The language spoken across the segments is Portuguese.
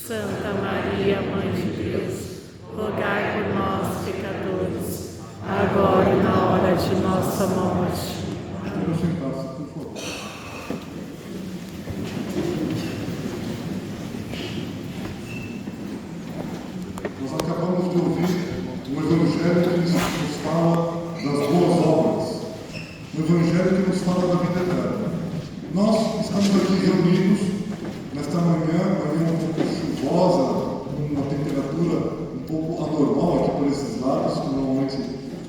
Santa Maria, Mãe de Deus, rogai por nós, pecadores, agora e na hora de nossa morte. Vamos sentar-se, por favor. Nós acabamos de ouvir um evangelho que nos fala das boas obras, um evangelho que nos fala da vida eterna. Nós estamos aqui reunidos nesta manhã um pouco chuvosa, com uma temperatura um pouco anormal aqui por esses lados, que normalmente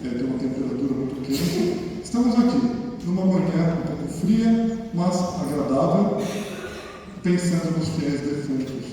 tem uma temperatura muito quente. Estamos aqui numa manhã um pouco fria, mas agradável, pensando nos fiéis defuntos,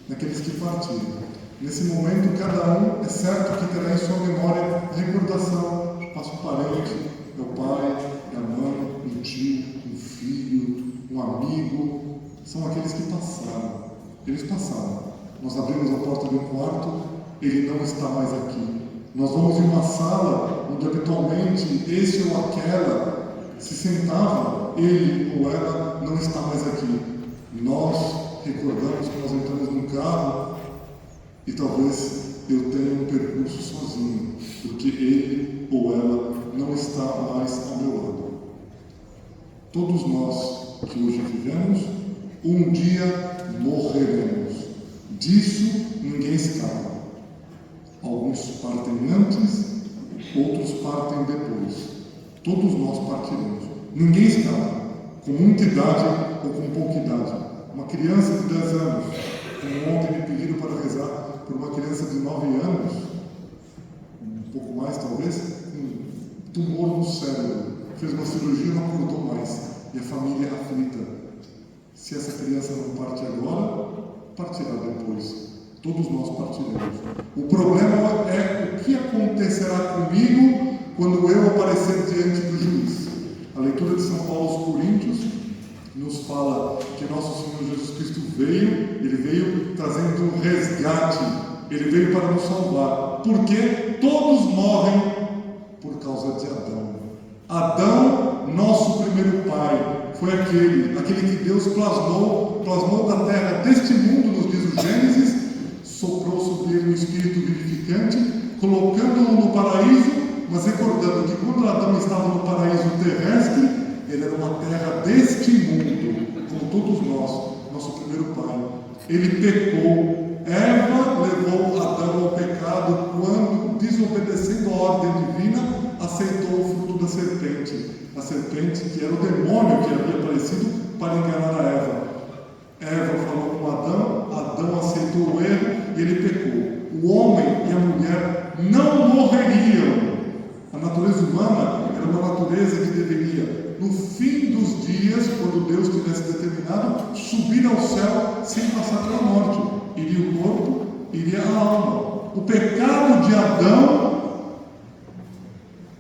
naqueles que partiram. Nesse momento, cada um é certo que terá em sua memória a recordação, passa um parente, meu pai, minha mãe, um tio, um filho, um amigo. São aqueles que passaram. Eles passaram. Nós abrimos a porta do quarto, ele não está mais aqui. Nós vamos em uma sala onde habitualmente esse ou aquela se sentava, ele ou ela não está mais aqui. Nós recordamos que nós entramos num carro e talvez eu tenha um percurso sozinho, porque ele ou ela não está mais ao meu lado. Todos nós que hoje vivemos, um dia morreremos. Disso ninguém escapa. Alguns partem antes, outros partem depois. Todos nós partiremos. Ninguém escapa, com muita idade ou com pouca idade. Uma criança de 10 anos, como ontem me pediram para rezar por uma criança de 9 anos, um pouco mais talvez, um tumor no cérebro, fez uma cirurgia e não acordou mais, e a família aflita. Se essa criança não parte agora, partirá depois. Todos nós partiremos. O problema é o que acontecerá comigo quando eu aparecer diante do juiz. A leitura de São Paulo aos Coríntios nos fala que nosso Senhor Jesus Cristo ele veio trazendo um resgate, ele veio para nos salvar, porque todos morrem por causa de Adão. Adão, nosso primeiro pai, foi aquele que Deus plasmou da terra deste mundo, nos diz o Gênesis, soprou sobre ele um espírito vivificante, colocando-o no paraíso, mas recordando que quando Adão estava no paraíso terrestre, ele era uma terra deste mundo, como todos nós, nosso primeiro pai. Ele pecou. Eva levou Adão ao pecado quando, desobedecendo a ordem divina, aceitou o fruto da serpente. A serpente que era o demônio que havia aparecido para enganar a Eva. Eva falou com Adão aceitou o erro e ele pecou. O homem e a mulher não morreriam. A natureza humana era uma natureza que deveria, no fim dos dias, quando Deus tivesse determinado, subir ao céu sem passar pela morte. Iria o corpo, iria a alma. O pecado de Adão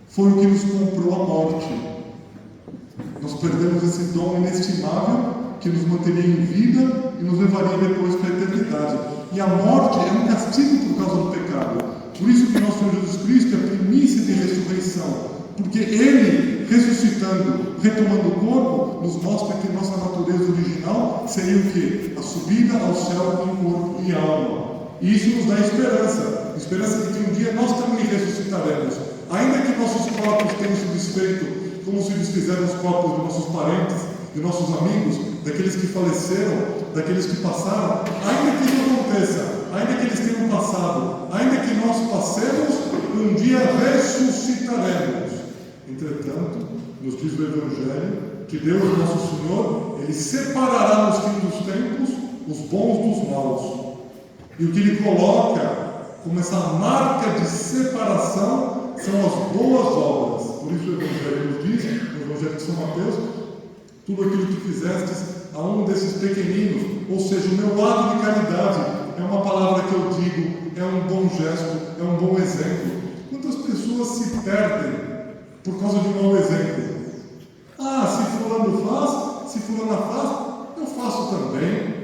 foi o que nos comprou a morte. Nós perdemos esse dom inestimável que nos manteria em vida e nos levaria depois para a eternidade. E a morte é um castigo por causa do pecado. Por isso que nosso Senhor Jesus Cristo é a primícia de ressurreição. Porque Ele, ressuscitando, retomando o corpo, nos mostra que nossa natureza original seria o quê? A subida ao céu em corpo e alma. E isso nos dá esperança. Esperança de que um dia nós também ressuscitaremos. Ainda que nossos corpos tenham se desfeito, como se desfizeram os corpos de nossos parentes, de nossos amigos, daqueles que faleceram, daqueles que passaram, ainda que isso aconteça, ainda que eles tenham passado, ainda que nós passemos, um dia ressuscitaremos. Entretanto, nos diz o Evangelho que Deus, nosso Senhor, Ele separará nos fins dos tempos os bons dos maus. E o que Ele coloca como essa marca de separação são as boas obras. Por isso o Evangelho nos diz, no Evangelho de São Mateus, tudo aquilo que fizestes a um desses pequeninos, ou seja, o meu ato de caridade, é uma palavra que eu digo, é um bom gesto, é um bom exemplo. Quantas pessoas se perdem por causa de um mau exemplo? Se fulano faz, se fulana faz, eu faço também.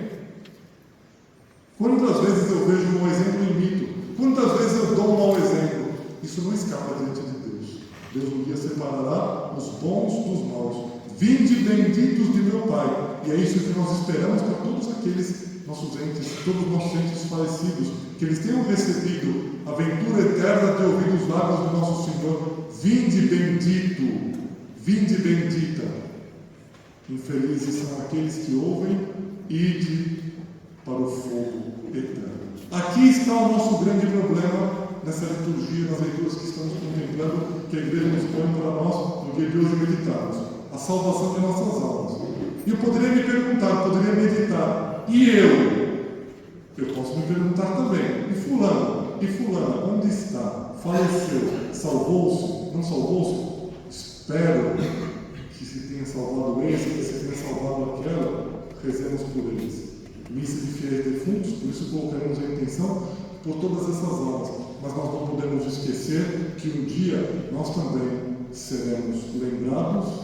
Quantas vezes eu vejo um mau exemplo e imito? Quantas vezes eu dou um mau exemplo? Isso não escapa diante de Deus. Deus um dia separará os bons dos maus. Vinde benditos de meu Pai, E é isso que nós esperamos para todos aqueles nossos entes, todos os nossos entes falecidos, que eles tenham recebido a ventura eterna de ouvir os lábios do nosso Senhor: vinde bendito, vinde bendita. Infelizes são aqueles que ouvem: ide para o fogo eterno. Aqui está o nosso grande problema nessa liturgia, nas leituras que estamos contemplando, que a igreja nos põe para nós no dia de hoje meditarmos: a salvação de nossas almas. E eu poderia me perguntar, poderia meditar: e eu? Eu posso me perguntar também: e fulano? E fulana? Onde está? Faleceu? Salvou-se? Não salvou-se? Espero que se tenha salvado esse, que se tenha salvado aquela. Rezemos por eles. Missa de fiéis defuntos, por isso colocaremos a intenção por todas essas almas. Mas nós não podemos esquecer que um dia nós também seremos lembrados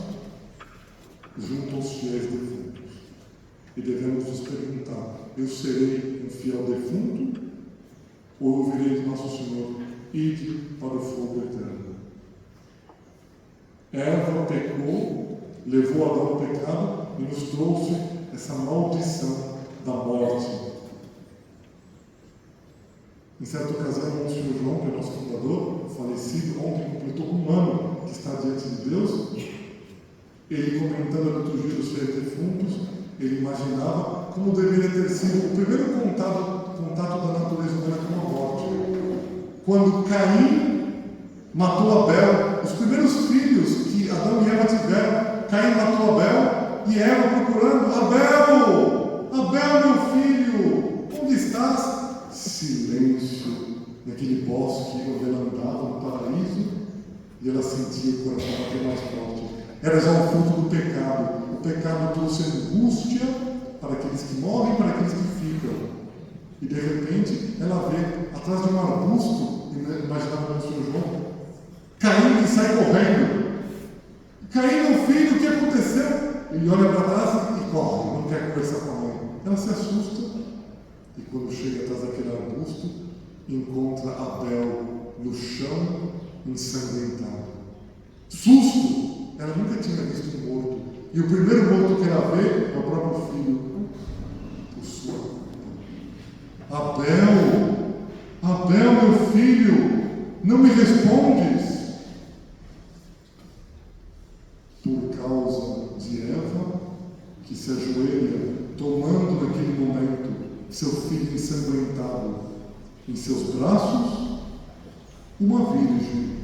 junto aos fiéis defuntos. E devemos nos perguntar: eu serei um fiel defunto? Ou ouvirei de nosso Senhor: ide para o fogo eterno? Eva pecou, levou Adão ao pecado e nos trouxe essa maldição da morte. Em certa ocasião, o Senhor João, que é nosso fundador, falecido ontem, completou um ano que está diante de Deus. Ele, comentando a liturgia dos fiéis defuntos, ele imaginava como deveria ter sido o primeiro contato da natureza humana com a morte. Quando Caim matou Abel, os primeiros filhos que Adão e Eva tiveram, Caim matou Abel e Eva procurando: Abel! Abel, meu filho, onde estás? Silêncio, naquele bosque onde ela andava, no paraíso, e ela sentia o coração bater mais forte. Era já o fruto do pecado. O pecado trouxe angústia para aqueles que morrem, para aqueles que ficam. E de repente ela vê atrás de um arbusto, imaginava o Senhor João, Caim que sai correndo. Caim, meu filho, o que aconteceu? Ele olha para trás e corre, não quer conversar com a mãe. Ela se assusta e quando chega atrás daquele arbusto, encontra Abel no chão, ensanguentado. Susto! Ela nunca tinha visto um morto. E o primeiro morto que ela vê é o próprio filho, por sua culpa. Abel, meu filho, não me respondes? Por causa de Eva, que se ajoelha, tomando naquele momento seu filho ensanguentado em seus braços, uma virgem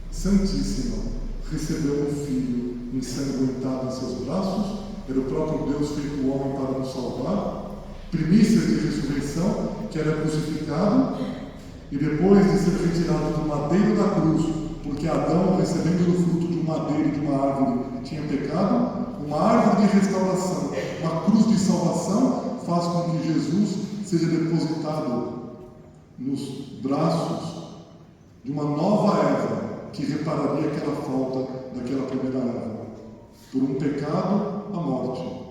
santíssima recebeu um filho ensanguentado em seus braços. Era o próprio Deus feito homem para nos salvar, primícias de ressurreição, que era crucificado e depois de ser retirado do madeiro da cruz, porque Adão, recebendo o fruto de um madeiro e de uma árvore, tinha pecado. Uma árvore de restauração, uma cruz de salvação, faz com que Jesus seja depositado nos braços de uma nova Eva, que repararia aquela falta daquela primeira Eva. Por um pecado, a morte.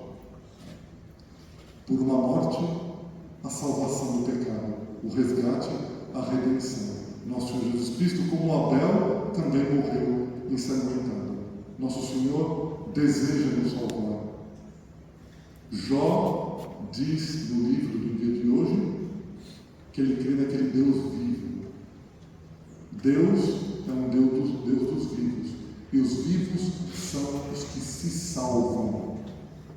Por uma morte, a salvação do pecado. O resgate, a redenção. Nosso Senhor Jesus Cristo, como Abel, também morreu ensanguentado. Nosso Senhor deseja nos salvar. Jó diz no livro do dia de hoje que ele crê naquele Deus vivo. Deus é um Deus dos vivos. E os vivos são os que se salvam.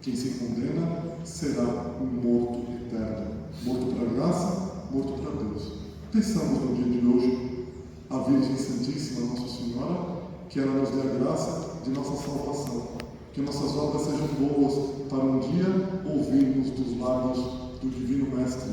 Quem se condena será um morto eterno. Morto para a graça, morto para Deus. Peçamos no dia de hoje a Virgem Santíssima, Nossa Senhora, que ela nos dê a graça de nossa salvação. Que nossas obras sejam boas para um dia ouvirmos dos lábios do Divino Mestre,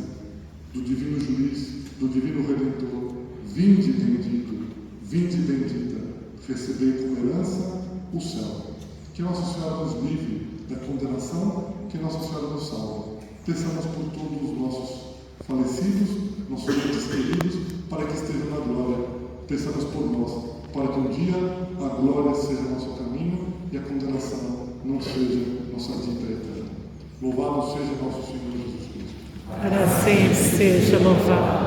do Divino Juiz, do Divino Redentor: vinde bendito, vinde bendita, recebei como herança o céu. Que Nossa Senhora nos livre da condenação, que Nossa Senhora nos salve. Peçamos por todos os nossos falecidos, nossos entes queridos, para que estejam na glória. Peçamos por nós, para que um dia a glória seja nosso caminho e a condenação não seja nossa dita eterna. Louvado seja nosso Senhor Jesus Cristo. Para sempre seja louvado.